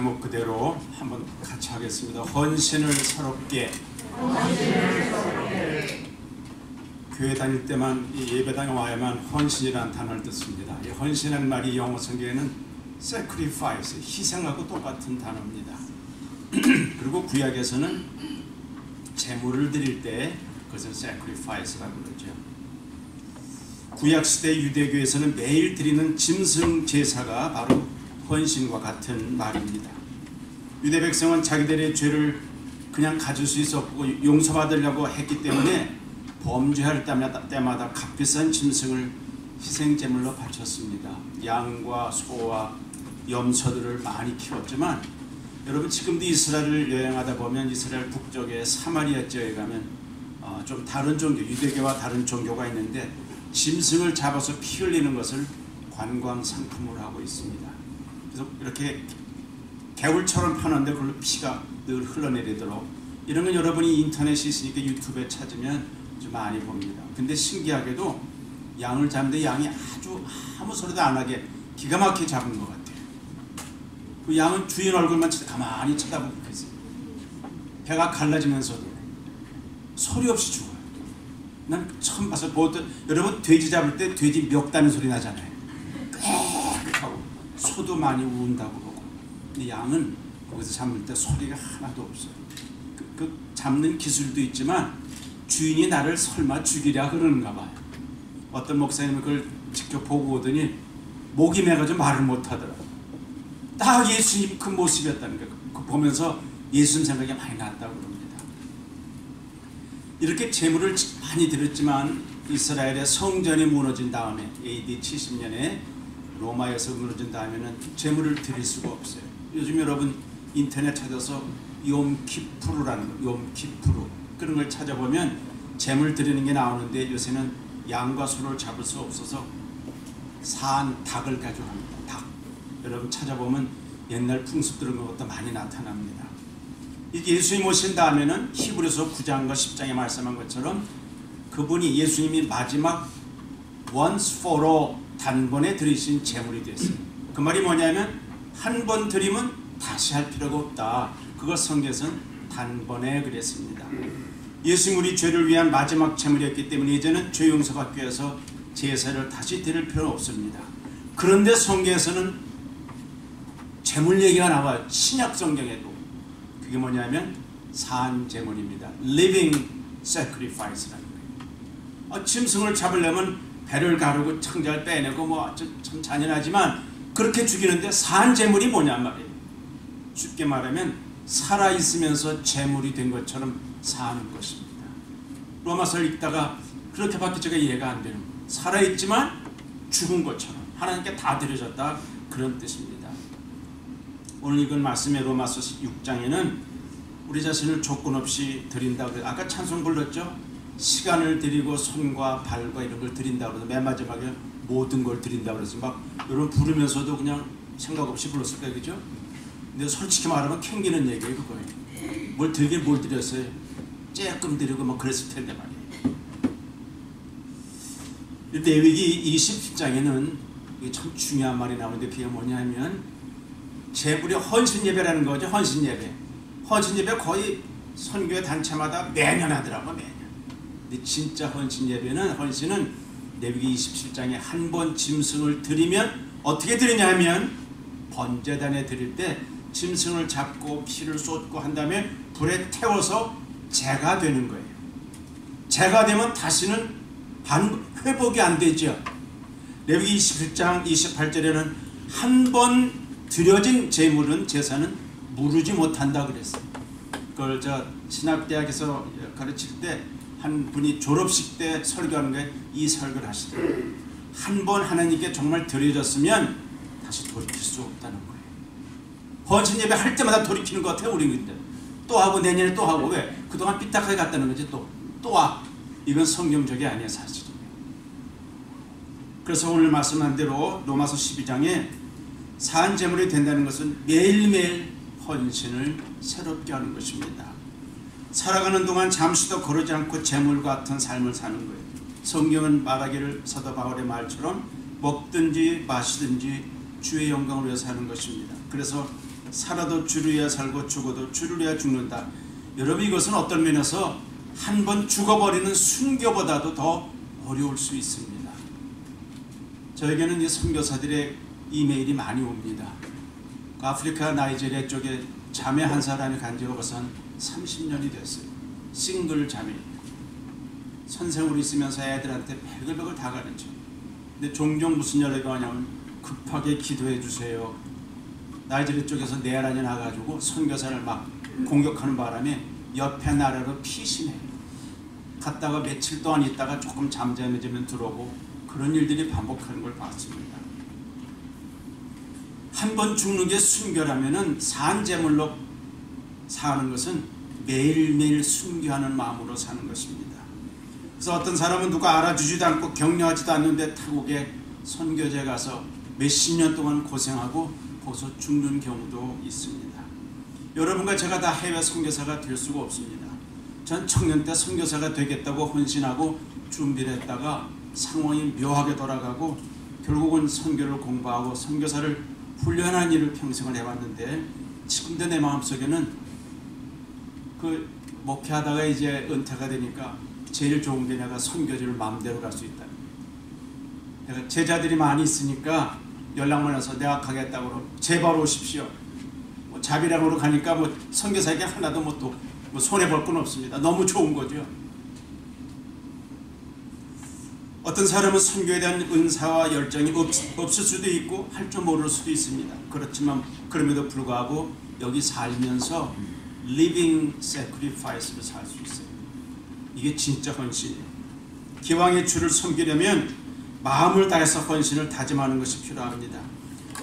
제목 그대로 한번 같이 하겠습니다. 헌신을 새롭게. 교회 다닐 때만 이 예배당에 와야만 헌신이라는 단어를 듣습니다. 이 헌신이라는 말이 영어 성경에는 sacrifice, 희생하고 똑같은 단어입니다. 그리고 구약에서는 제물을 드릴 때 그것을 sacrifice라고 그러죠. 구약시대 유대교에서는 매일 드리는 짐승 제사가 바로 헌신과 같은 말입니다. 유대 백성은 자기들의 죄를 그냥 가질 수 있었고 용서받으려고 했기 때문에 범죄할 때마다 값비싼 짐승을 희생제물로 바쳤습니다. 양과 소와 염소들을 많이 키웠지만 여러분 지금도 이스라엘을 여행하다 보면 이스라엘 북쪽의 사마리아 지역에 가면 좀 다른 종교, 유대교와 다른 종교가 있는데 짐승을 잡아서 피 흘리는 것을 관광 상품으로 하고 있습니다. 그래서 이렇게 개울처럼 파는데 그걸로 피가 늘 흘러내리도록, 이런 건 여러분이 인터넷이 있으니까 유튜브에 찾으면 좀 많이 봅니다. 근데 신기하게도 양을 잡는데 양이 아주 아무 소리도 안 하게 기가 막히게 잡은 것 같아요. 그 양은 주인 얼굴만 가만히 쳐다보고 있어요. 배가 갈라지면서도 소리 없이 죽어요. 난 처음 봐서 여러분 돼지 잡을 때 돼지 멱다는 소리 나잖아요. 꽥하고 소도 많이 운다고 그러고, 이 양은 거기서 잡을 때 소리가 하나도 없어요. 그 잡는 기술도 있지만 주인이 나를 설마 죽이랴 그러는가 봐요. 어떤 목사님은 그걸 직접 보고 오더니 목이 매가지고 말을 못하더라고요. 딱 예수님 그 모습이었다는 거예요. 그거 보면서 예수님 생각이 많이 났다고 그럽니다. 이렇게 제물을 많이 드렸지만 이스라엘의 성전이 무너진 다음에 AD 70년에 로마에서 무너진 다음에는 제물을 드릴 수가 없어요. 요즘 여러분 인터넷 찾아서 욤키푸르라는 거, 욤키푸르 그런 걸 찾아보면 제물 드리는 게 나오는데 요새는 양과 소를 잡을 수 없어서 산 닭을 가져갑니다. 닭. 여러분 찾아보면 옛날 풍습들은 것도 많이 나타납니다. 이게 예수님 오신 다음에는 히브리서 9장과 10장에 말씀한 것처럼 그분이 예수님이 마지막 once for all 단번에 드리신 제물이 됐어요. 그 말이 뭐냐면 한 번 드리면 다시 할 필요가 없다. 그것 성경에서는 단번에 그랬습니다. 예수님 우리 죄를 위한 마지막 제물이었기 때문에 이제는 죄 용서받기 위해서 제사를 다시 드릴 필요는 없습니다. 그런데 성경에서는 제물 얘기가 나와요. 신약 성경에도. 그게 뭐냐면 산 제물입니다. living sacrifice라는 거예요. 짐승을 잡으려면 배를 가르고 창자를 빼내고 참 잔인하지만 그렇게 죽이는데 산 제물이 뭐냔 말이에요. 쉽게 말하면 살아있으면서 제물이 된 것처럼 사는 것입니다. 로마서를 읽다가 그렇게밖에 제가 이해가 안 되는 거예요. 살아있지만 죽은 것처럼 하나님께 다 드려졌다, 그런 뜻입니다. 오늘 읽은 말씀의 로마서 6장에는 우리 자신을 조건 없이 드린다고 그래요. 아까 찬송 불렀죠? 시간을 드리고 손과 발과 이런 걸 드린다고 그래서 맨 마지막에 모든 걸 드린다고 그래서 막 여러분 부르면서도 그냥 생각 없이 불렀을 거예요. 그죠? 근데 솔직히 말하면 캥기는 얘기예요. 그거예요. 뭘 드리긴 뭘 드렸어요. 쬐끔 드리고 막 그랬을 텐데 말이에요. 레위기 27장에는 이게 참 중요한 말이 나오는데 그게 뭐냐면 제물이 헌신 예배라는 거죠. 헌신 예배. 헌신 예배 거의 선교회 단체마다 매년 하더라고, 매년. 근데 진짜 헌신 예배는, 헌신은 레위기 27장에 한 번 짐승을 드리면 어떻게 드리냐 하면 번제단에 드릴 때 짐승을 잡고 피를 쏟고 한 다음에 불에 태워서 제가 되는 거예요. 제가 되면 다시는 회복이 안 되죠. 레위기 27장 28절에는 한 번 드려진 제물은 제사는 무르지 못한다 그랬어요. 그걸 저 신학대학에서 가르칠 때 한 분이 졸업식 때 설교하는 거에 이 설교를 하시더라고요. 한 번 하나님께 정말 드려졌으면 다시 돌이킬 수 없다는 거예요. 헌신 예배 할 때마다 돌이키는 것 같아요. 우리는 또 하고 내년에 또 하고, 왜? 그동안 삐딱하게 갔다는 거지. 또 와. 이건 성경적이 아니에요, 사실은. 그래서 오늘 말씀한 대로 로마서 12장에 산 제물이 된다는 것은 매일매일 헌신을 새롭게 하는 것입니다. 살아가는 동안 잠시도 거르지 않고 제물 같은 삶을 사는 거예요. 성경은 말하기를 사도 바울의 말처럼 먹든지 마시든지 주의 영광을 위해서 하는 것입니다. 그래서 살아도 주를 위하여 살고 죽어도 주를 위하여 죽는다. 여러분, 이것은 어떤 면에서 한 번 죽어버리는 순교보다도 더 어려울 수 있습니다. 저에게는 이 선교사들의 이메일이 많이 옵니다. 아프리카 나이지리아 쪽에 자매 한 사람이 간 지가 벌써 30년이 됐어요. 싱글 자매입니다. 선생으로 있으면서 애들한테 별걸 다 가르쳐. 근데 종종 무슨 연락이 하냐면 급하게 기도해 주세요. 나이지리아 쪽에서 내란이 나가지고 선교사를 막 공격하는 바람에 옆에 나라로 피신해요. 갔다가 며칠 동안 있다가 조금 잠잠해지면 들어오고 그런 일들이 반복하는 걸 봤습니다. 한 번 죽는 게 순교라면은 산재물로 사는 것은 매일매일 순교하는 마음으로 사는 것입니다. 그래서 어떤 사람은 누가 알아주지도 않고 격려하지도 않는데 타국에 선교제 가서 몇십 년 동안 고생하고 거기서 죽는 경우도 있습니다. 여러분과 제가 다 해외 선교사가 될 수가 없습니다. 전 청년 때 선교사가 되겠다고 헌신하고 준비를 했다가 상황이 묘하게 돌아가고 결국은 선교를 공부하고 선교사를 훈련한 일을 평생을 해왔는데 지금도 내 마음속에는 그 목회하다가 이제 은퇴가 되니까 제일 좋은 게 내가 선교지를 마음대로 갈 수 있다. 내가 제자들이 많이 있으니까 연락만 해서 내가 가겠다고 그러고 제발 오십시오. 뭐 자비랑으로 가니까 뭐 선교사에게 하나도 뭐 손해볼 건 없습니다. 너무 좋은 거죠. 어떤 사람은 선교에 대한 은사와 열정이 없을 수도 있고 할 줄 모를 수도 있습니다. 그렇지만 그럼에도 불구하고 여기 살면서 living sacrifice로 살 수 있어요. 이게 진짜 헌신이에요. 기왕의 주를 섬기려면 마음을 다해서 헌신을 다짐하는 것이 필요합니다.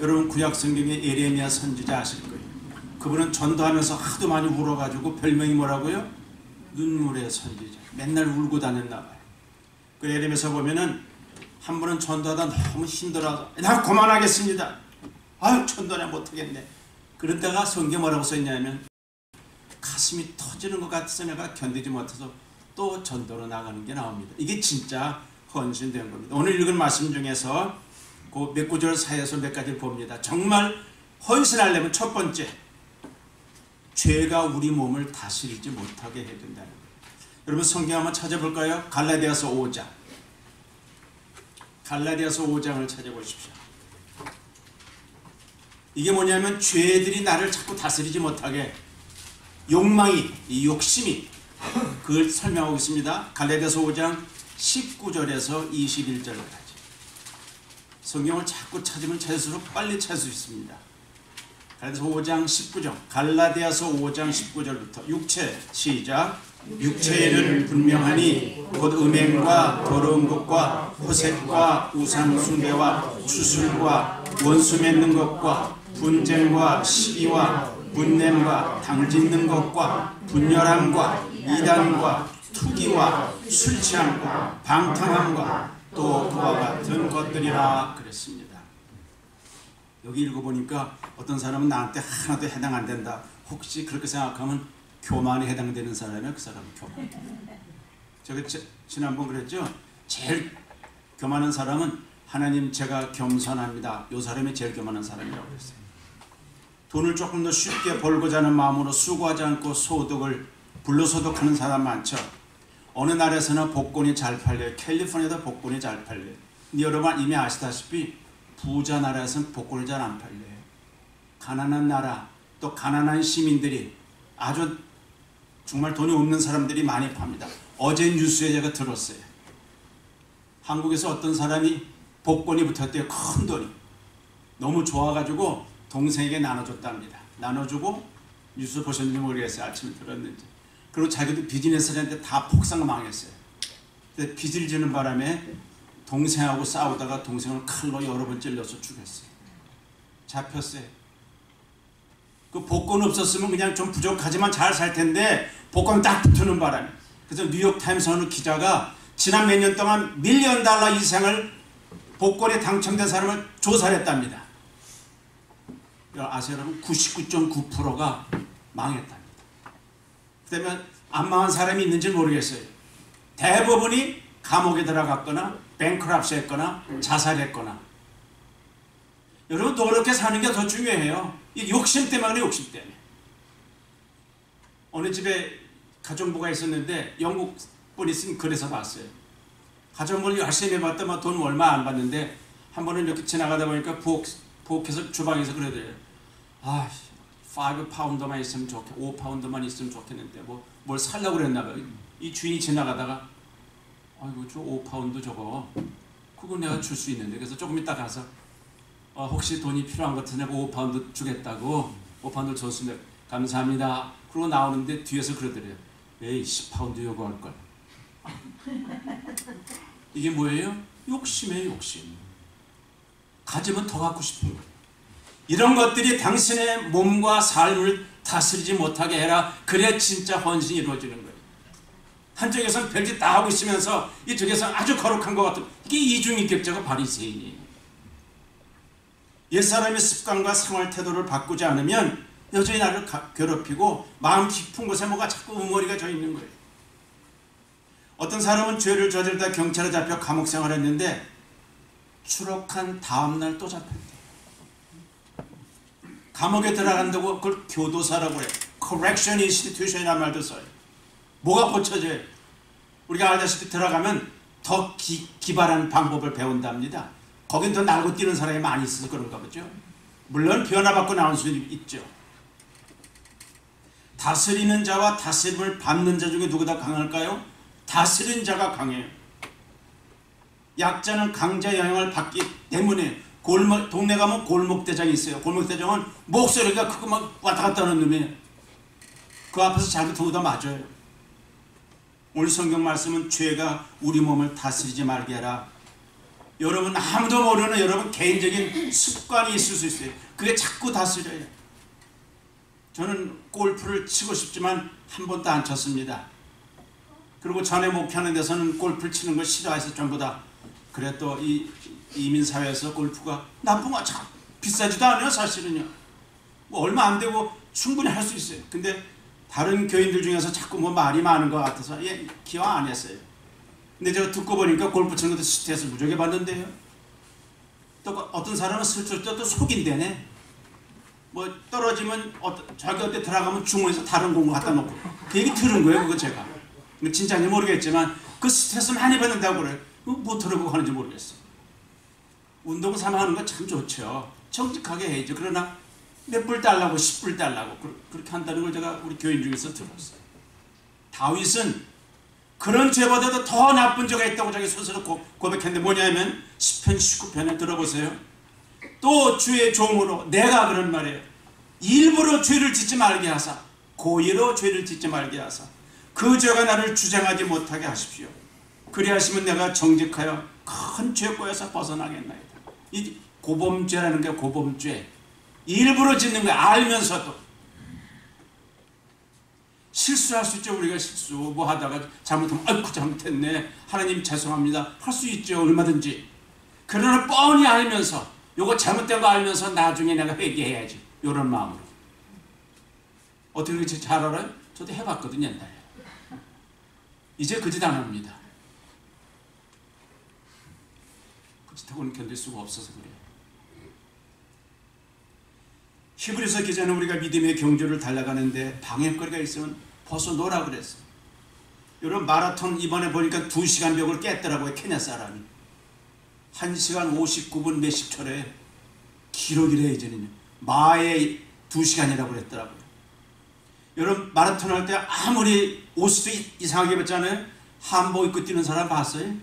여러분, 구약 성경의 예레미야 선지자 아실 거예요. 그분은 전도하면서 하도 많이 울어가지고 별명이 뭐라고요? 눈물의 선지자. 맨날 울고 다녔나 봐요. 그 예레미야서 보면은 한 분은 전도하다 너무 힘들어서 나 그만하겠습니다. 아유, 전도나 못하겠네. 그러다가 성경에 뭐라고 써있냐면 가슴이 터지는 것 같아서 내가 견디지 못해서 또 전도로 나가는 게 나옵니다. 이게 진짜 헌신된 겁니다. 오늘 읽은 말씀 중에서 그 몇 구절 사이에서 몇 가지를 봅니다. 정말 헌신하려면 첫 번째, 죄가 우리 몸을 다스리지 못하게 해준다는 거예요. 여러분, 성경 한번 찾아볼까요? 갈라디아서 5장. 갈라디아서 5장을 찾아보십시오. 이게 뭐냐면 죄들이 나를 자꾸 다스리지 못하게 욕망이, 이 욕심이 그걸 설명하고 있습니다. 갈라디아서 5장 19절에서 21절까지. 성경을 자꾸 찾으면 찾을수록 빨리 찾을 수 있습니다. 갈라디아서 5장 19절. 갈라디아서 5장 19절부터 육체 시작. 육체에는 분명하니 곧 음행과 더러운 것과 호색과 우상 숭배와 추술과 원수 맺는 것과 분쟁과 시기와 분냄과 당짓는 것과 분열함과 이단과 투기와 술 취함과 방탕함과 또 그와 같은 것들이라 그랬습니다. 여기 읽어보니까 어떤 사람은 나한테 하나도 해당 안 된다. 혹시 그렇게 생각하면 교만에 해당되는 사람이야. 그 사람은 교만. 제가 지난번 그랬죠. 제일 교만한 사람은 하나님 제가 겸손합니다. 이 사람이 제일 교만한 사람이라고 그랬어요. 돈을 조금 더 쉽게 벌고자 하는 마음으로 수고하지 않고 소득을 불로소득하는 사람 많죠. 어느 나라에서나 복권이 잘 팔려요. 캘리포니아도 복권이 잘 팔려요. 근데 여러분 이미 아시다시피 부자 나라에서는 복권이 잘 안 팔려요. 가난한 나라, 또 가난한 시민들이 아주 정말 돈이 없는 사람들이 많이 팝니다. 어제 뉴스에 제가 들었어요. 한국에서 어떤 사람이 복권이 붙었대요. 큰 돈이. 너무 좋아가지고 동생에게 나눠줬답니다. 나눠주고 뉴스 보셨는지 모르겠어요. 아침에 들었는지. 그리고 자기도 비즈니스한테 다 폭삭 망했어요. 근데 빚을 지는 바람에 동생하고 싸우다가 동생을 칼로 여러 번 찔러서 죽였어요. 잡혔어요. 그 복권 없었으면 그냥 좀 부족하지만 잘 살 텐데 복권 딱 붙는 바람에. 그래서 뉴욕타임스 어느 기자가 지난 몇 년 동안 $1 밀리언 이상을 복권에 당첨된 사람을 조사를 했답니다. 아세요 여러분? 99.9%가 망했답니다. 그 다음에 안 망한 사람이 있는지 모르겠어요. 대부분이 감옥에 들어갔거나 뱅크럽시 했거나 자살했거나. 여러분 노력해 사는 게 더 중요해요. 이 욕심 때문에 욕심 때문에. 어느 집에 가정부가 있었는데 영국 분이 쓴 글에서 봤어요. 가정부를 열심히 해봤더니 돈 얼마 안 받는데 한 번은 이렇게 지나가다 보니까 부엌에서 주방에서 그러더래요. 5파운드만 있으면 좋겠, 5파운드만 있으면 좋겠는데 뭘 살려고 그랬나 봐요. 이 주인이 지나가다가 아이고 저 5파운드 저거 그거 내가 줄 수 있는데, 그래서 조금 이따 가서 혹시 돈이 필요한 것 같으면 5파운드 주겠다고 5파운드 줬으면 감사합니다. 그러고 나오는데 뒤에서 그러더래요. 에이 10파운드 요구할걸. 이게 뭐예요? 욕심이에요. 욕심. 가지면 더 갖고 싶은 거예요. 이런 것들이 당신의 몸과 삶을 다스리지 못하게 해라. 그래야 진짜 헌신이 이루어지는 거예요. 한쪽에서는 별짓 다 하고 있으면서 이쪽에서는 아주 거룩한 것 같은, 이게 이중인격자가 바리새인이에요. 옛사람의 습관과 생활 태도를 바꾸지 않으면 여전히 나를 괴롭히고 마음 깊은 곳에 뭐가 자꾸 응어리가 져 있는 거예요. 어떤 사람은 죄를 저지르다 경찰에 잡혀 감옥 생활했는데 추록한 다음날 또 잡혔대. 감옥에 들어간다고 그걸 교도사라고 그래. Correction Institution이라는 말도 써요. 뭐가 고쳐져요? 우리가 알다시피 들어가면 더 기발한 방법을 배운답니다. 거긴 더 날고 뛰는 사람이 많이 있어서 그런가 보죠. 물론 변화받고 나온 수 있죠. 다스리는 자와 다스림을 받는 자 중에 누가 더 강할까요? 다스리는 자가 강해요. 약자는 강자 영향을 받기 때문에 동네 가면 골목대장이 있어요. 골목대장은 목소리가 크고 막 왔다 갔다 하는 놈이에요. 그 앞에서 잘못하고 다 맞아요. 오늘 성경 말씀은 죄가 우리 몸을 다스리지 말게 하라. 여러분 아무도 모르는 여러분 개인적인 습관이 있을 수 있어요. 그게 자꾸 다스려요. 저는 골프를 치고 싶지만 한 번도 안 쳤습니다. 그리고 전에 목표하는 데서는 골프를 치는 걸 싫어해서 전부 다. 그래 또 이 이민사회에서 골프가 나쁜 거 참 비싸지도 않아요. 사실은요. 뭐 얼마 안 되고 충분히 할 수 있어요. 근데 다른 교인들 중에서 자꾸 뭐 말이 많은 것 같아서 기왕 안 했어요. 근데 제가 듣고 보니까 골프 치는 것도 스트레스 무지하게 받는데요. 또 어떤 사람은 슬쩍 또 속인대네. 뭐 떨어지면 자기 어디 들어가면 주머니에서 다른 공을 갖다 놓고 그 얘기 들은 거예요. 그거 제가 진짜인지 모르겠지만 그 스트레스 많이 받는다고 그래요. 뭐 들어보고 하는지 모르겠어요. 운동 삼아 하는 거 참 좋죠. 정직하게 해야죠. 그러나 몇 불 달라고 10불 달라고 그렇게 한다는 걸 제가 우리 교인 중에서 들었어요. 다윗은 그런 죄보다도 더 나쁜 죄가 있다고 자기 스스로 고백했는데 뭐냐면 시편 19편에 들어보세요. 또 주의 종으로 내가 그런 말이에요. 일부러 죄를 짓지 말게 하사 고의로 죄를 짓지 말게 하사 그 죄가 나를 주장하지 못하게 하십시오. 그리하시면 내가 정직하여 큰 죄고에서 벗어나겠나이다. 이 고범죄라는 게 고범죄. 일부러 짓는 거야. 알면서도. 실수할 수 있죠. 우리가 실수 뭐 하다가 잘못하면 아이고 잘못했네. 하나님 죄송합니다. 할 수 있죠. 얼마든지. 그러나 뻔히 알면서 요거 잘못된 거 알면서 나중에 내가 회개해야지. 이런 마음으로. 어떻게 그렇게 잘 알아요? 저도 해봤거든요. 옛날에. 이제 그 짓 안 합니다. 그 짓하고는 견딜 수가 없어서 그래요. 히브리서 기자는 우리가 믿음의 경주를 달려가는데 방해거리가 있으면 벗어놓으라 그랬어요. 여러분 마라톤 이번에 보니까 2시간 벽을 깼더라고요. 케냐 사람이. 1시간 59분 몇십 초래. 기록이래 이제는요. 마의 2시간이라고 그랬더라고요. 여러분 마라톤 할 때 아무리 옷도 이상하게 입었잖아요. 한복 입고 뛰는 사람 봤어요?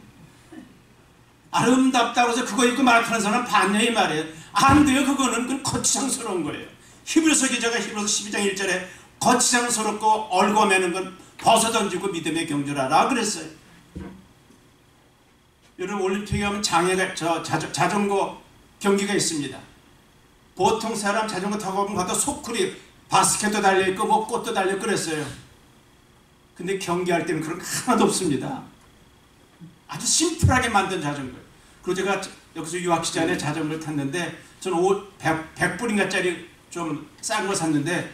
아름답다고 해서 그거 입고 마라톤 하는 사람 봤냐 이 말이에요. 안 돼요. 그거는 거치장스러운 거예요. 히브리서 기자가 히브리서 12장 1절에 거치장스럽고 얼거매는 건 벗어던지고 믿음의 경주를 하라 그랬어요. 여러분 올림픽에 가면 자전거 경기가 있습니다. 보통 사람 자전거 타고 가면 가다 소쿠리 바스켓도 달려있고 뭐 꽃도 달려있고 그랬어요. 근데 경기할 때는 그런 거 하나도 없습니다. 아주 심플하게 만든 자전거예요. 그리고 제가 여기서 유학기 전에 자전거를 탔는데 저는 100불인가짜리 좀 싼 거 샀는데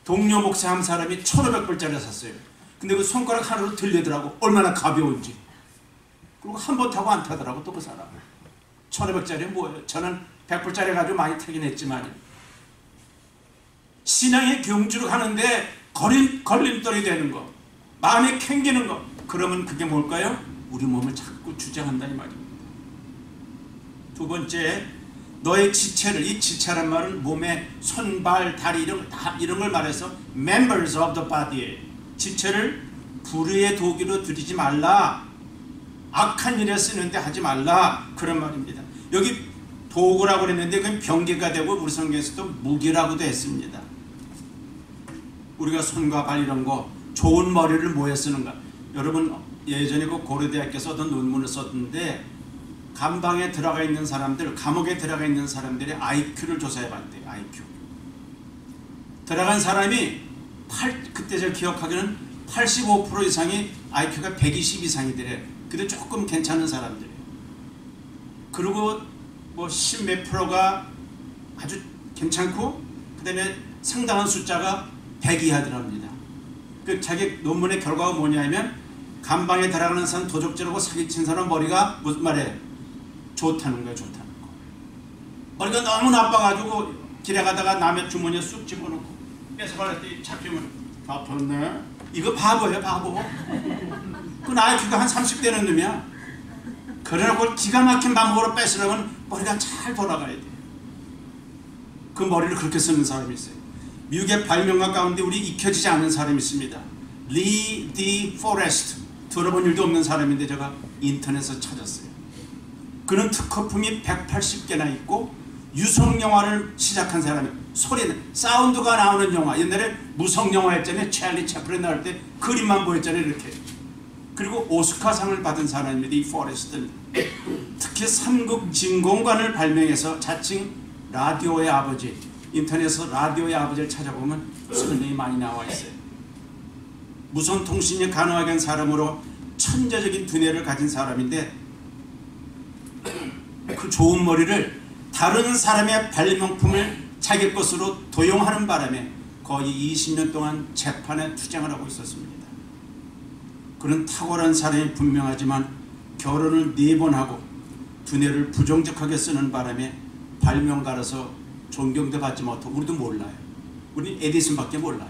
동료 목사 한 사람이 1,500불짜리 샀어요. 근데 그 손가락 하나로 들리더라고. 얼마나 가벼운지. 그리고 한 번 타고 안 타더라고 또 그 사람. 1500짜리 뭐예요? 저는 100불짜리 가지고 많이 타긴 했지만 신앙의 경주로 가는데 걸림돌이 되는 거, 마음에 캥기는 거, 그러면 그게 뭘까요? 우리 몸을 자꾸 주장한다 이 말입니다. 두 번째, 너의 지체를, 이 지체란 말은 몸의 손, 발, 다리 이런 걸 말해서 members of the body예요. 지체를 불의의 도구로 들이지 말라, 악한 일에 쓰는데 하지 말라, 그런 말입니다. 여기 도구라고 그랬는데 그건 병기가 되고 우리 성경에서도 무기라고도 했습니다. 우리가 손과 발 이런 거, 좋은 머리를 뭐에 쓰는가? 여러분 예전에 그 고려대학교에서 어떤 논문을 썼는데 감방에 들어가 있는 사람들, 감옥에 들어가 있는 사람들의 IQ를 조사해 봤대요. IQ. 들어간 사람이 그때 제가 기억하기로는 85% 이상이 IQ가 120 이상이더래. 근데 조금 괜찮은 사람들이에요. 그리고 뭐 10몇 프로가 아주 괜찮고 그 다음에 상당한 숫자가 100 이하더랍니다. 그 자기 논문의 결과가 뭐냐면 감방에 들어가는 사람 도적질하고 사기친 사람 머리가 무슨 말이에요? 좋다는 거예요. 좋다는 거. 머리가 너무 나빠가지고 길에 가다가 남의 주머니에 쑥 집어넣고 뺏어갈 때 잡히면 아팠네. 이거 바보예요. 바보. 그 IQ가 한 30대는 놈이야. 그래놓고 기가 막힌 방법으로 뺏으려면 머리가 잘 돌아가야 돼요. 그 머리를 그렇게 쓰는 사람이 있어요. 미국의 발명가 가운데 우리 익혀지지 않은 사람이 있습니다. 리 디 포레스트. 들어본 일도 없는 사람인데 제가 인터넷에서 찾았어요. 그는 특허품이 180개나 있고 유성영화를 시작한 사람이에요. 소리는 사운드가 나오는 영화. 옛날에 무성영화 했잖아요. 찰리 채플린 나올 때 그림만 보였잖아요. 이렇게. 그리고 오스카상을 받은 사람입니다. 이 포레스트는. 특히 삼국 진공관을 발명해서 자칭 라디오의 아버지, 인터넷에서 라디오의 아버지를 찾아보면 설명이 많이 나와 있어요. 무선통신이 가능하게 한 사람으로 천재적인 두뇌를 가진 사람인데 그 좋은 머리를 다른 사람의 발명품을 자기 것으로 도용하는 바람에 거의 20년 동안 재판에 투쟁을 하고 있었습니다. 그는 탁월한 사람이 분명하지만 결혼을 4번 하고 두뇌를 부정적하게 쓰는 바람에 발명가로서 존경도 받지 못하고 우리도 몰라요. 우리 에디슨밖에 몰라요.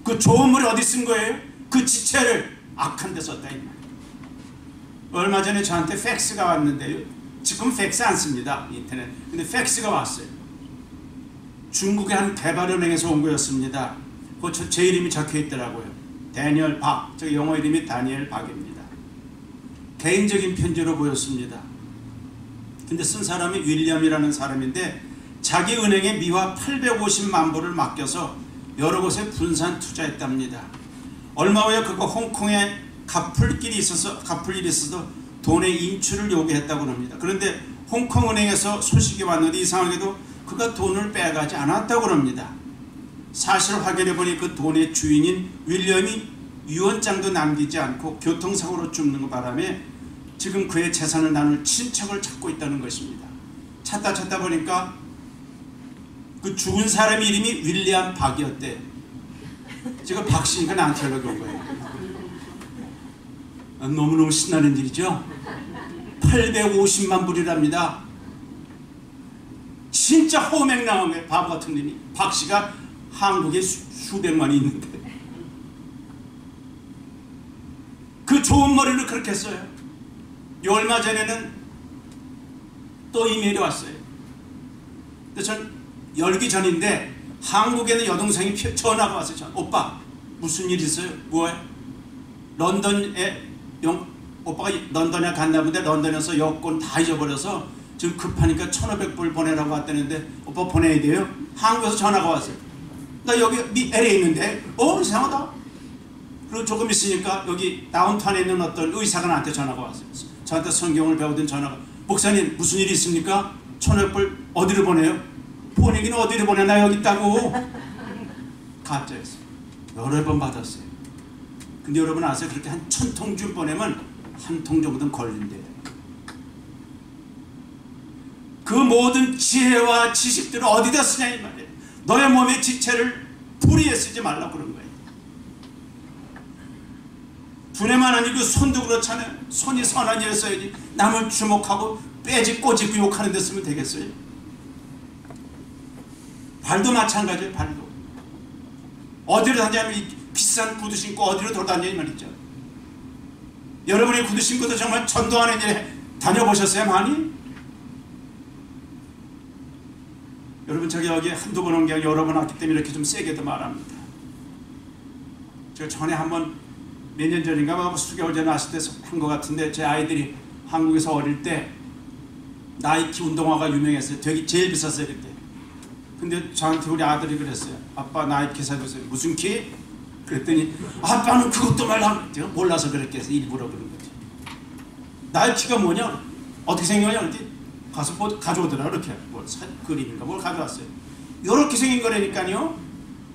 그 좋은 머리 어디 쓴 거예요? 그 지체를 악한 데 썼다 이 말이에요. 얼마 전에 저한테 팩스가 왔는데요. 지금 팩스 안 씁니다. 인터넷. 근데 팩스가 왔어요. 중국의 한 개발은행에서 온 거였습니다. 제 이름이 적혀 있더라고요. 다니엘 박. 저 영어 이름이 다니엘 박입니다. 개인적인 편지로 보였습니다. 근데 쓴 사람이 윌리엄이라는 사람인데 자기 은행에 미화 850만 불을 맡겨서 여러 곳에 분산 투자했답니다. 얼마 후에 그거 홍콩에 갚을 일이 있어서 돈의 인출을 요구했다고 합니다. 그런데 홍콩은행에서 소식이 왔는데 이상하게도 그가 돈을 빼가지 않았다고 합니다. 사실 확인해보니 그 돈의 주인인 윌리엄이 유언장도 남기지 않고 교통사고로 죽는 바람에 지금 그의 재산을 나눌 친척을 찾고 있다는 것입니다. 찾다 보니까 그 죽은 사람 이름이 윌리엄 박이었대. 제가 박씨니까 나한테 연락이 온 거예요. 너무너무 신나는 일이죠. 850만 불이랍니다. 진짜 호맥 나오네. 바보 같은 놈이. 박씨가 한국에 수백만이 있는데 그 좋은 머리를 그렇게 써요. 얼마 전에는 또 이메일이 왔어요. 근데 전 열기 전인데 한국에는 여동생이 전화가 왔어요. 오빠 무슨 일 있어요? 뭐해? 런던에 오빠가 런던에 갔나 본데 런던에서 여권 다 잊어버려서 지금 급하니까 1,500불 보내라고 왔다는데 오빠 보내야 돼요? 한국에서 전화가 왔어요. 나 여기 LA에 있는데 이상하다. 그리고 조금 있으니까 여기 다운타운에 있는 어떤 의사가 나한테 전화가 왔어요. 저한테 성경을 배우던 전화가 목사님 무슨 일이 있습니까? 1,500불 어디로 보내요? 보내기는 어디로 보내? 나 여기 있다고. 가짜였어요. 여러 번 받았어요. 근데 여러분 아세요? 그렇게 한 1,000통쯤 보내면 한 통 정도는 걸린대요. 그 모든 지혜와 지식들을 어디다 쓰냐 이 말이에요. 너의 몸의 지체를 불의에 쓰지 말라고 그런 거예요. 분에만 아니고 손도 그렇잖아요. 손이 선한 일을 써야지 남을 주목하고 빼지 꼬집고 욕하는 데 쓰면 되겠어요? 발도 마찬가지예요. 발도 어디로 다니냐면 이 비싼 구두 신고 어디로 돌아다니냐 말이죠. 여러분이 구두 신고도 정말 전도하는 일에 다녀보셨어요? 많이? 여러분 저기 여기 한두 번 온 게 여러 번 왔기 때문에 이렇게 좀 세게도 말합니다. 제가 전에 한번 몇 년 전인가 수개월 전에 왔을 때 한 것 같은데 제 아이들이 한국에서 어릴 때 나이키 운동화가 유명했어요. 되게 제일 비쌌어요 그때. 근데 저한테 우리 아들이 그랬어요. 아빠 나이키 사주세요. 무슨 키? 그랬더니 아빠는 그것도 말라. 제가 몰라서 그렇게 해서 일부러 그런 거지. 나이키가 뭐냐? 어떻게 생겼냐? 어디 가서 뭐 가져오더라. 이렇게 뭘 그림인가 뭘 가져왔어요. 이렇게 생긴 거라니까요.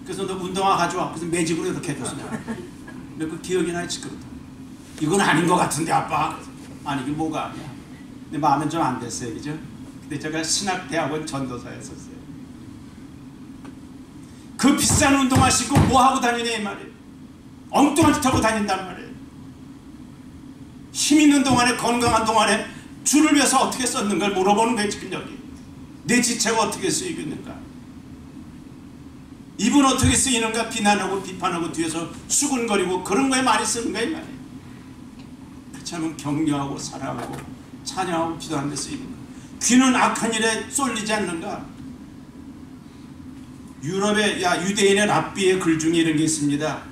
그래서 너 운동화 가져와. 그래서 매직으로 이렇게 해줬어요. 근데 그 기억이 나요 지금도. 이건 아닌 것 같은데 아빠. 아니 이게 뭐가 아니야. 근데 마음은 좀 안 됐어요, 그죠? 근데 제가 신학대학원 전도사였었어요. 그 비싼 운동화 신고 뭐 하고 다니냐 이 말이에요. 엉뚱한 짓 하고 다닌단 말이에요. 힘 있는 동안에 건강한 동안에 주를 위해서 어떻게 썼는가를 물어보는 거예요 지금 여기. 내 지체가 어떻게 쓰이고 있는가. 입은 어떻게 쓰이는가 비난하고 비판하고 뒤에서 수군거리고 그런 거에 많이 쓰는 거예요 말이에요. 그렇지 않으면 격려하고 사랑하고 찬양하고 기도하는 데 쓰이는 거예요. 귀는 악한 일에 쏠리지 않는가. 유럽의 유대인의 랍비의 글 중에 이런 게 있습니다.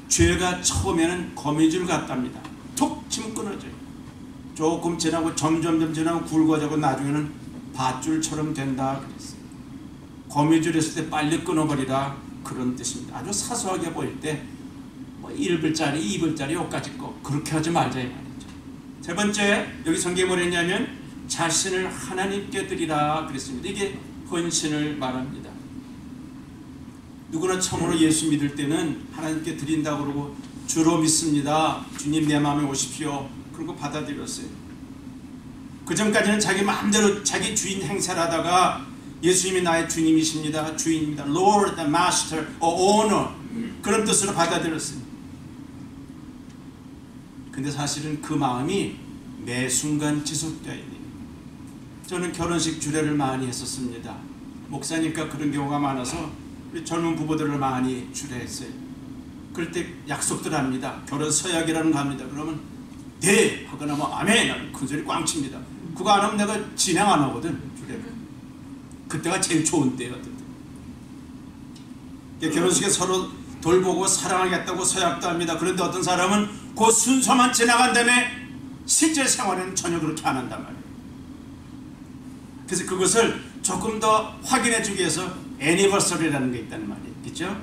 죄가 처음에는 거미줄 같답니다. 툭 치면 끊어져요. 조금 지나고 점점 지나고 굵어지고 나중에는 밧줄처럼 된다 그랬어요. 거미줄 했을 때 빨리 끊어버리라 그런 뜻입니다. 아주 사소하게 보일 때 뭐 1불짜리 2불짜리 여기까지 거 그렇게 하지 말자 이 말이죠. 세 번째 여기 성경에 뭐라 했냐면 자신을 하나님께 드리라 그랬습니다. 이게 헌신을 말합니다. 누구나 처음으로 예수 믿을 때는 하나님께 드린다고 그러고 주로 믿습니다. 주님 내 마음에 오십시오. 그런 거 받아들였어요. 그 전까지는 자기 마음대로 자기 주인 행세를 하다가 예수님이 나의 주님이십니다. 주인입니다. Lord, Master, Owner 그런 뜻으로 받아들였어요. 근데 사실은 그 마음이 매 순간 지속되어야 돼요. 저는 결혼식 주례를 많이 했었습니다. 목사니까 그런 경우가 많아서 젊은 부부들을 많이 주례했어요. 그럴 때 약속들 합니다. 결혼 서약이라는 거 합니다. 그러면 네 하거나 뭐 아멘 하는 큰소리 꽝 칩니다. 그거 안 하면 내가 진행 안 하거든 주례를. 그때가 제일 좋은 때예요. 결혼식에 서로 돌보고 사랑하겠다고 서약도 합니다. 그런데 어떤 사람은 그 순서만 지나간 다음에 실제 생활에는 전혀 그렇게 안 한단 말이에요. 그래서 그것을 조금 더 확인해 주기 위해서 애니버서리라는 게 있다는 말이에요. 그렇죠?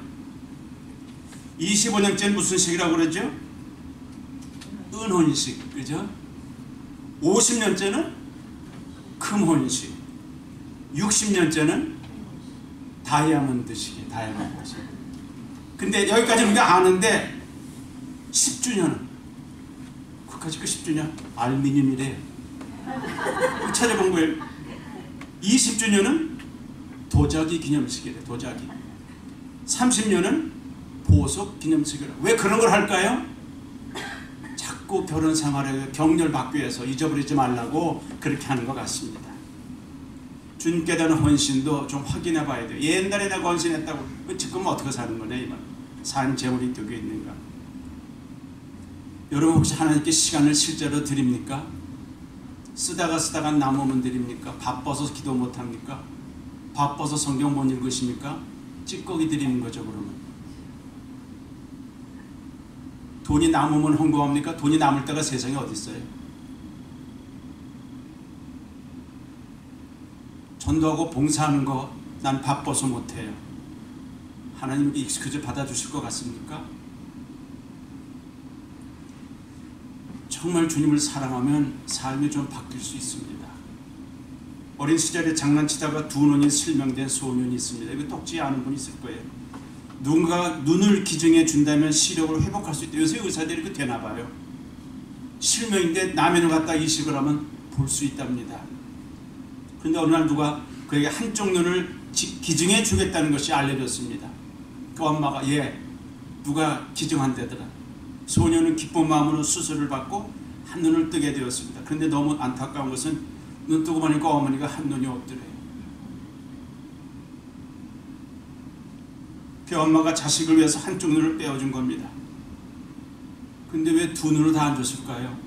25년째는 무슨 식이라고 그러죠? 은혼식. 그죠? 50년째는 금혼식. 60년째는 다이아몬드식이에요. 다이아몬드식. 근데 여기까지는 우리가 아는데 10주년은 그까지 그 10주년 알루미늄이래요. 찾아본 거예요. 20주년은 도자기 기념식이래요. 도자기. 30년은 보석 기념식이래요. 왜 그런 걸 할까요? 자꾸 결혼 생활에 격려를 받기 위해서 잊어버리지 말라고 그렇게 하는 것 같습니다. 주님께 대한 헌신도 좀 확인해 봐야 돼요. 옛날에 내가 헌신했다고 지금 어떻게 사는 거냐 이 말. 산 재물이 두 개 있는가. 여러분 혹시 하나님께 시간을 실제로 드립니까? 쓰다가 남으면 드립니까? 바빠서 기도 못합니까? 바빠서 성경 못 읽으십니까? 찌꺼기 드리는 거죠. 그러면 돈이 남으면 헌금합니까? 돈이 남을 때가 세상에 어디 있어요? 전도하고 봉사하는 거 난 바빠서 못해요. 하나님 익숙해져 받아주실 것 같습니까? 정말 주님을 사랑하면 삶이 좀 바뀔 수 있습니다. 어린 시절에 장난치다가 두 눈이 실명된 소년이 있습니다. 이거 똑지 않은 분이 있을 거예요. 누군가 눈을 기증해 준다면 시력을 회복할 수 있다. 요새 의사들이 이렇게 되나 봐요. 실명인데 남의 눈 갖다 이식을 하면 볼 수 있답니다. 그런데 어느 날 누가 그에게 한쪽 눈을 기증해 주겠다는 것이 알려졌습니다. 그 엄마가 누가 기증한다더라. 소녀는 기쁜 마음으로 수술을 받고 한눈을 뜨게 되었습니다. 그런데 너무 안타까운 것은 눈 뜨고 보니까 어머니가 한눈이 없더래요. 그 엄마가 자식을 위해서 한쪽 눈을 빼어준 겁니다. 근데 왜 두 눈을 다 안 줬을까요?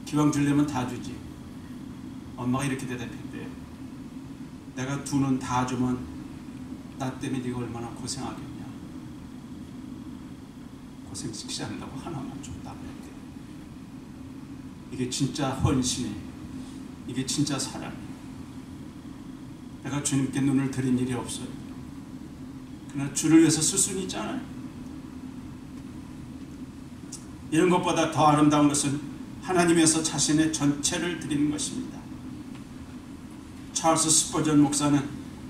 기왕 주려면 다 주지. 엄마가 이렇게 대답했대요. 내가 두 눈 다 주면 나 때문에 네가 얼마나 고생하겠냐. 고생시키지 않는다고 하나만 줬다 그랬대요. 이게 진짜 헌신이에요. 이게 진짜 사랑이에요. 내가 주님께 눈을 들인 일이 없어요. 그러나 주를 위해서 쓸 수는 있잖아요. 이런 것보다 더 아름다운 것은 하나님에서 자신의 전체를 드리는 것입니다. 찰스 스퍼전 목사는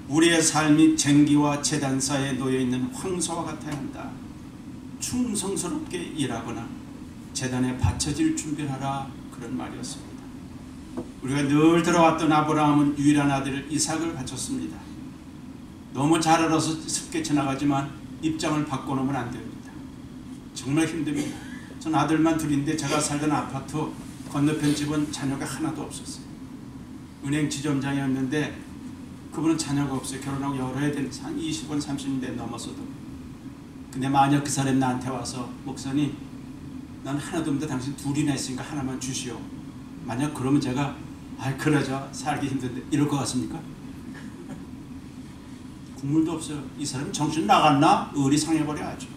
우리의 삶이 쟁기와 재단사에 놓여있는 황소와 같아야 한다. 충성스럽게 일하거나 재단에 바쳐질 준비를 하라, 그런 말이었습니다. 우리가 늘 들어왔던 아브라함은 유일한 아들 이삭을 바쳤습니다. 너무 잘 알아서 쉽게 지나가지만 입장을 바꿔놓으면 안 됩니다. 정말 힘듭니다. 전 아들만 둘인데 제가 살던 아파트 건너편 집은 자녀가 하나도 없었어요. 은행 지점장이었는데 그분은 자녀가 없어요. 결혼하고 열어야 되는 한 20원 30년 넘어서도. 근데 만약 그 사람이 나한테 와서 목사님 난 하나도 없는데 당신 둘이나 있으니까 하나만 주시오. 만약 그러면 제가 그러죠. 살기 힘든데 이럴 것 같습니까? 국물도 없어요. 이 사람이 정신 나갔나? 의리 상해버려야죠.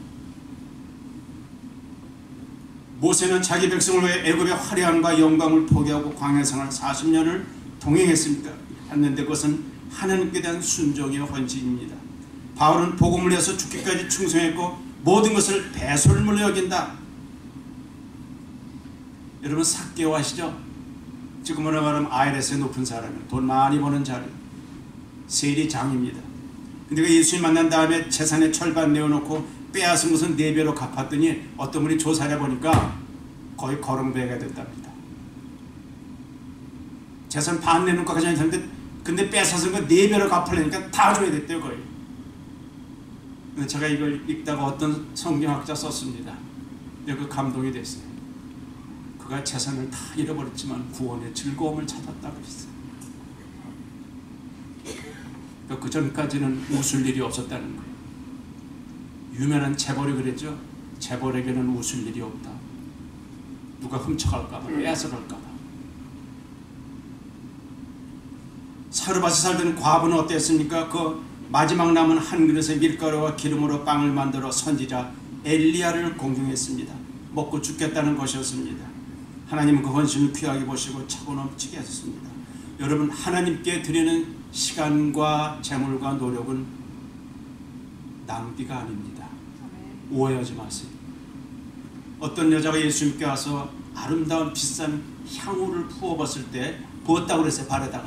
모세는 자기 백성을 위해 애굽의 화려함과 영광을 포기하고 광야 생활 40년을 동행했습니다. 했는데 그것은 하나님께 대한 순종의 헌신입니다. 바울은 복음을 위해서 죽기까지 충성했고 모든 것을 배설물로 여긴다. 여러분 삭개오 아시죠? 지금으로 말하면 IRS에 높은 사람이에요. 돈 많이 버는 자리. 세리장입니다. 근데 그 예수님 만난 다음에 재산의 절반 내어놓고 빼앗은 것은 4배로 갚았더니 어떤 분이 조사를 해보니까 거의 거렁배가 됐답니다. 재산 반 내놓고 가지 않았는데 근데 뺏어서 그 4배로 갚으려니까 다 줘야 됐대요 거의. 근데 제가 이걸 읽다가 어떤 성경학자 썼습니다. 그 감동이 됐어요. 그가 재산을 다 잃어버렸지만 구원의 즐거움을 찾았다고 했어요. 그 전까지는 웃을 일이 없었다는 거예요. 유명한 재벌이 그랬죠. 재벌에게는 웃을 일이 없다. 누가 훔쳐갈까봐, 빼앗아갈까봐. 사르밧에 살던 과부는 어땠습니까? 그 마지막 남은 한 그릇의 밀가루와 기름으로 빵을 만들어 선지자 엘리야를 공경했습니다. 먹고 죽겠다는 것이었습니다. 하나님은 그 헌신을 귀하게 보시고 차고 넘치게 하셨습니다. 여러분 하나님께 드리는 시간과 재물과 노력은 낭비가 아닙니다. 오해하지 마세요. 어떤 여자가 예수님께 와서 아름다운 비싼 향후를 부어봤을 때 부었다고 그랬어요. 발에다가.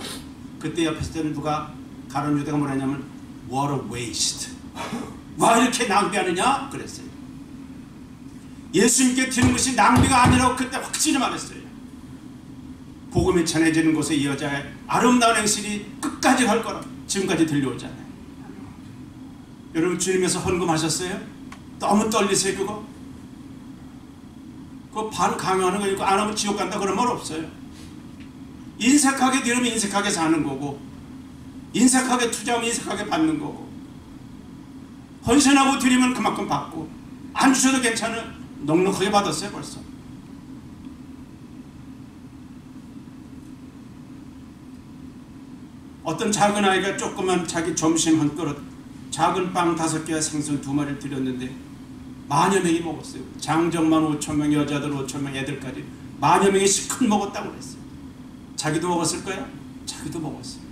그때 옆에 있던 누가 가론 유대가 뭐라냐면 What a waste. 와 이렇게 낭비하느냐? 그랬어요. 예수님께 드리는 것이 낭비가 아니라고 그때 확실히 말했어요. 복음이 전해지는 곳에 이 여자의 아름다운 행실이 끝까지 갈 거라 지금까지 들려오잖아요. 여러분 주님께서 헌금하셨어요? 너무 떨리세요 그거? 그거 반 강요하는 거니까 안 하면 지옥 간다 그런 말 없어요. 인색하게 드리면 인색하게 사는 거고 인색하게 투자하면 인색하게 받는 거고 헌신하고 드리면 그만큼 받고 안 주셔도 괜찮아요. 넉넉하게 받았어요 벌써. 어떤 작은 아이가 조그만 자기 점심 한 그릇 작은 빵 5개와 생선 2마리를 드렸는데 만여 명이 먹었어요. 장정만 5,000명, 여자들 5,000명, 애들까지 만여 명이 시큰 먹었다고 그랬어요. 자기도 먹었을 거야? 자기도 먹었어요.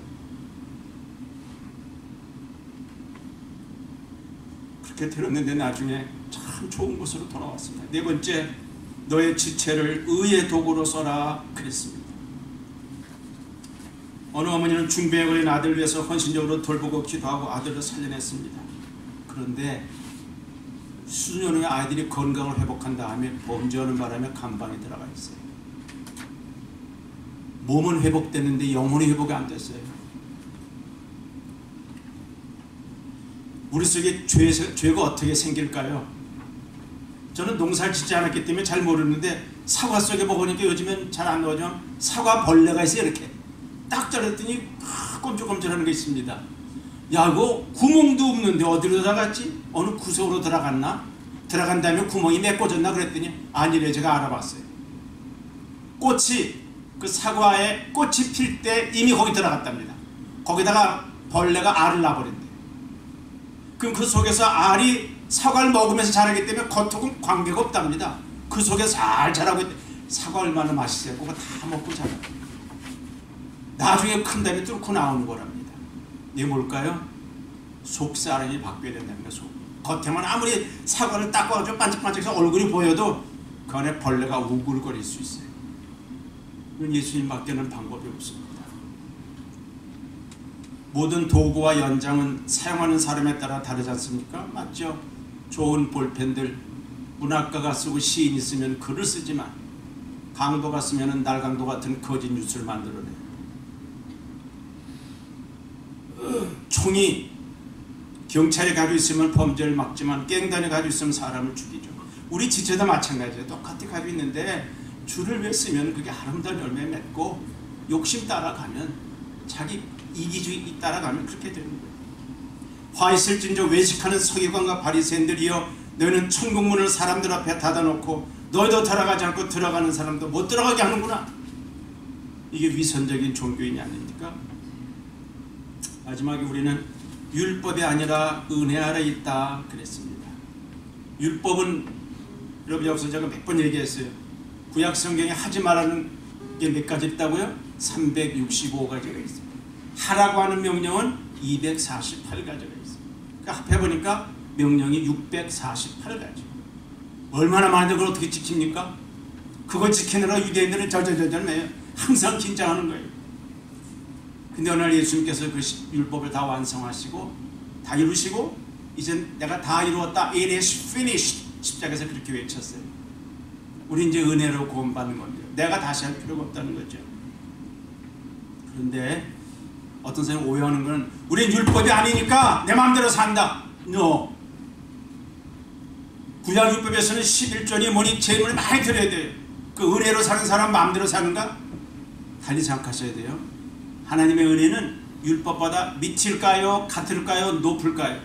그렇게 들었는데 나중에 참 좋은 곳으로 돌아왔습니다. 4번째, 너의 지체를 의의 도구로 써라 그랬습니다. 어느 어머니는 중병에 걸린 아들을 위해서 헌신적으로 돌보고 기도하고 아들을 살려냈습니다. 그런데 수년 후에 아이들이 건강을 회복한 다음에 범죄하는 바람에 감방에 들어가 있어요. 몸은 회복됐는데 영혼이 회복이 안 됐어요. 우리 속에 죄가 어떻게 생길까요? 저는 농사를 짓지 않았기 때문에 잘 모르는데 사과 속에 먹으니까 요즘엔 잘 안 나오지만 사과 벌레가 있어요. 이렇게 딱 자랐더니 꼼짝꼼짝하는 게 있습니다. 야, 이거 구멍도 없는데 어디로 들어갔지? 어느 구석으로 들어갔나? 들어간 다음에 구멍이 메꿔졌나 그랬더니 아니래. 제가 알아봤어요. 꽃이, 그 사과에 꽃이 필 때 이미 거기 들어갔답니다. 거기다가 벌레가 알을 낳아버린대요. 그럼 그 속에서 알이 사과를 먹으면서 자라기 때문에 겉하고는 관계가 없답니다. 그 속에 잘 자라고 있대. 사과 얼마나 맛있어요. 그거 다 먹고 자라요. 나중에 큰 다음에 뚫고 나오는 거랍니다. 이게 뭘까요? 속사람이 바뀌어야 된다는 거죠. 겉에만 아무리 사과를 닦아가지고 반짝반짝해서 얼굴이 보여도 그 안에 벌레가 우글거릴 수 있어요. 예수님밖에는 방법이 없습니다. 모든 도구와 연장은 사용하는 사람에 따라 다르지 않습니까? 맞죠? 좋은 볼펜들, 문학가가 쓰고 시인이 쓰면 글을 쓰지만 강도가 쓰면 날강도 같은 거짓 뉴스를 만들어내요. 총이 경찰이 가지고 있으면 범죄를 막지만 갱단이 가지고 있으면 사람을 죽이죠. 우리 지체도 마찬가지예요. 똑같이 가지고 있는데 줄을 왜 쓰면 그게 아름다운 열매 맺고 욕심 따라가면 자기 이기주의 따라가면 그렇게 되는 거예요. 화 있을진저 외식하는 서기관과 바리새인들이여 너희는 천국문을 사람들 앞에 닫아놓고 너희도 들어가지 않고 들어가는 사람도 못 들어가게 하는구나. 이게 위선적인 종교인이 아닙니까? 마지막에 우리는 율법이 아니라 은혜 아래 있다 그랬습니다. 율법은 여러분 여기서 제가 몇 번 얘기했어요. 구약 성경에 하지 말라는 게 몇 가지 있다고요? 365가지가 있습니다. 하라고 하는 명령은 248가지가 있습니다. 그러니까 합해보니까 명령이 648가지. 얼마나 많은데 그걸 어떻게 지킵니까? 그걸 지키느라 유대인들은 절절절절매요. 항상 긴장하는 거예요. 근데 어느 날 예수님께서 그 율법을 다 완성하시고 다 이루시고 이제 내가 다 이루었다. It is finished. 십자가에서 그렇게 외쳤어요. 우리 이제 은혜로 구원받는 겁니다. 내가 다시 할 필요가 없다는 거죠. 그런데 어떤 사람이 오해하는 건 우린 율법이 아니니까 내 마음대로 산다. No. 구약 율법에서는 11조니 뭐니 재물을 많이 드려야 돼요. 그 은혜로 사는 사람 마음대로 사는가? 달리 생각하셔야 돼요. 하나님의 은혜는 율법보다 밑일까요? 같을까요? 높을까요?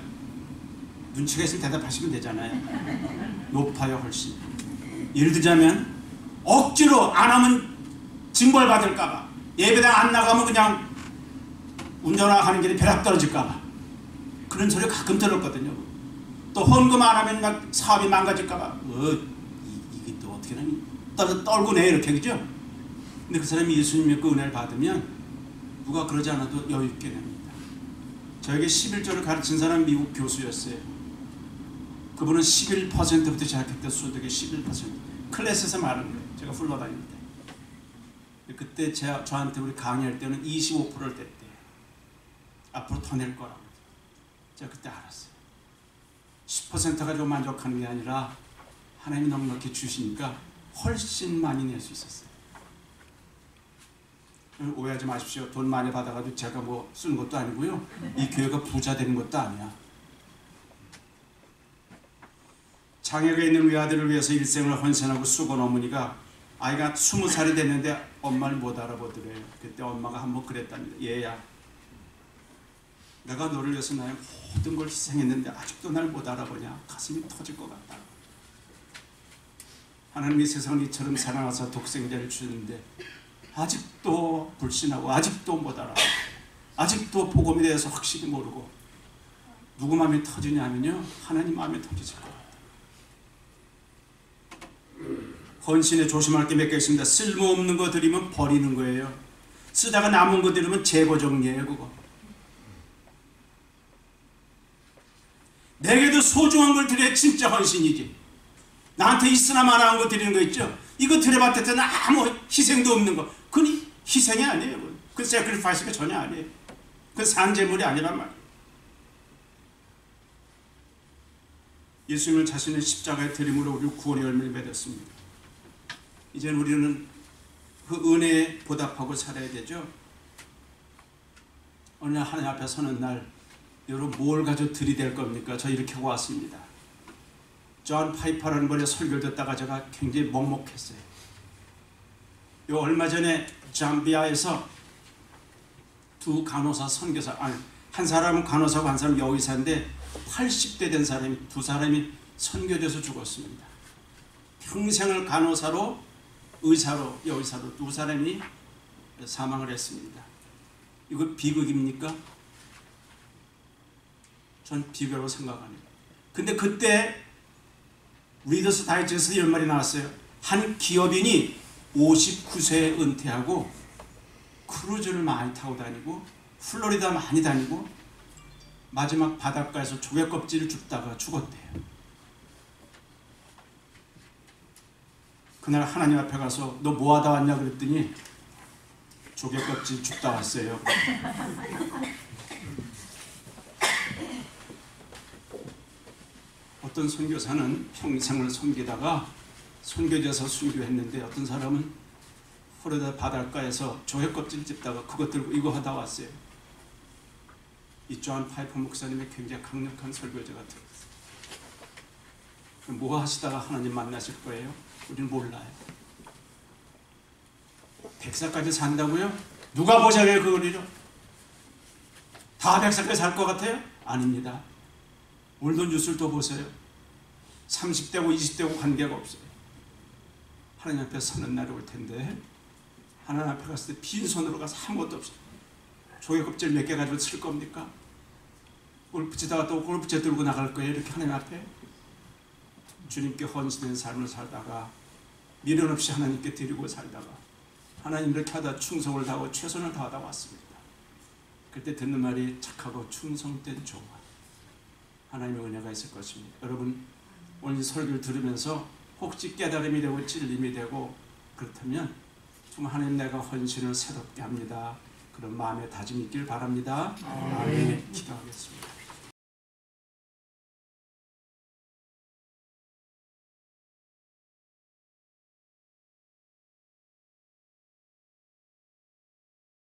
눈치가 있으면 대답하시면 되잖아요. 높아요. 훨씬. 예를 들자면 억지로 안 하면 징벌 받을까봐, 예배당 안 나가면 그냥 운전하는 길에 벼락 떨어질까봐 그런 소리 가끔 들었거든요. 또 헌금 안 하면 막 사업이 망가질까봐 이게 또 어떻게 하니 떨고 내 이렇게 그죠? 근데 그 사람이 예수님의 그 은혜를 받으면 누가 그러지 않아도 여유 있게 됩니다. 저에게 11조를 가르친 사람 미국 교수였어요. 그분은 11%부터 시작했대. 소득의 11%. 클래스에서 말한 거예요. 제가 훌러다닐 때. 그때 저한테 우리 강의할 때는 25%를 댔대요. 앞으로 더 낼 거라고. 제가 그때 알았어요. 10% 가지고 만족하는 게 아니라 하나님이 넉넉히 주시니까 훨씬 많이 낼 수 있었어요. 오해하지 마십시오. 돈 많이 받아가지고 제가 뭐 쓰는 것도 아니고요. 이 교회가 부자 되는 것도 아니야. 장애가 있는 외아들을 위해서 일생을 헌신하고 수건 어머니가 아이가 20살이 됐는데 엄마를 못 알아보더래요. 그때 엄마가 한번 그랬답니다. 얘야, 내가 너를 위해서 나의 모든 걸 희생했는데 아직도 날 못 알아보냐? 가슴이 터질 것 같다. 하나님이 세상을 이처럼 사랑하사 독생자를 주는데 아직도 불신하고 아직도 못 알아. 아직도 복음에 대해서 확실히 모르고 누구 마음이 터지냐면요, 하나님 마음이 터지실 거예요. 헌신에 조심할 게 몇 개 있습니다. 쓸모없는 거 드리면 버리는 거예요. 쓰다가 남은 거 드리면 재고 정리해요. 그거 내게도 소중한 걸 드려야 진짜 헌신이지. 나한테 있으나 마나한 거 드리는 거 있죠. 이거 드려봤자 아무 희생도 없는 거, 그건 희생이 아니에요. 그건 세크리파이스가 전혀 아니에요. 그건 산재물이 아니란 말이에요. 예수님을 자신의 십자가에 드림으로 우리 구원의 열매를 맺었습니다. 이제 우리는 그 은혜에 보답하고 살아야 되죠. 어느 날 하나님 앞에 서는 날 여러분 뭘 가지고 들이댈 겁니까? 저 이렇게 하고 왔습니다. 존 파이퍼라는 분의 설교를 듣다가 제가 굉장히 먹먹했어요. 요 얼마 전에 잠비아에서 두 간호사 선교사, 한 사람은 간호사고 한 사람은 여의사인데 80대 된 사람이, 두 사람이 선교돼서 죽었습니다. 평생을 간호사로, 의사로, 여의사로 두 사람이 사망을 했습니다. 이거 비극입니까? 전 비극이라고 생각합니다. 근데 그때 리더스 다이제스트 이런 말이 나왔어요. 한 기업인이 59세에 은퇴하고 크루즈를 많이 타고 다니고 플로리다 많이 다니고 마지막 바닷가에서 조개 껍질을 줍다가 죽었대요. 그날 하나님 앞에 가서 너 뭐 하다 왔냐 그랬더니 조개 껍질 줍다 왔어요. 어떤 선교사는 평생을 섬기다가 선교지에서 순교했는데 어떤 사람은 플로리다 바닷가에서 조개 껍질 찝다가 그것 들고 이거 하다 왔어요. 이 존 파이퍼 목사님의 굉장히 강력한 설교제가 들었어요. 뭐 하시다가 하나님 만나실 거예요? 우리는 몰라요. 100살까지 산다고요? 누가 보자고요 그 우리를? 다 100살까지 살 것 같아요? 아닙니다. 오늘도 뉴스를 또 보세요. 30대고 20대고 관계가 없어요. 하나님 앞에 서는 날이 올 텐데 하나님 앞에 갔을 때 빈손으로 가서 아무것도 없어요. 조개 껍질 몇 개 가지고 쓸 겁니까? 골프 치다가 또 골프채 들고 나갈 거예요. 이렇게 하나님 앞에 주님께 헌신된 삶을 살다가 미련 없이 하나님께 드리고 살다가 하나님 이렇게 하다 충성을 다하고 최선을 다하다 왔습니다. 그때 듣는 말이 착하고 충성된 종아, 하나님의 은혜가 있을 것입니다. 여러분 오늘 이 설교를 들으면서 혹시 깨달음이 되고 찔림이 되고 그렇다면 정말 하나님 내가 헌신을 새롭게 합니다. 그런 마음의 다짐이 있길 바랍니다. 아멘. 기도하겠습니다.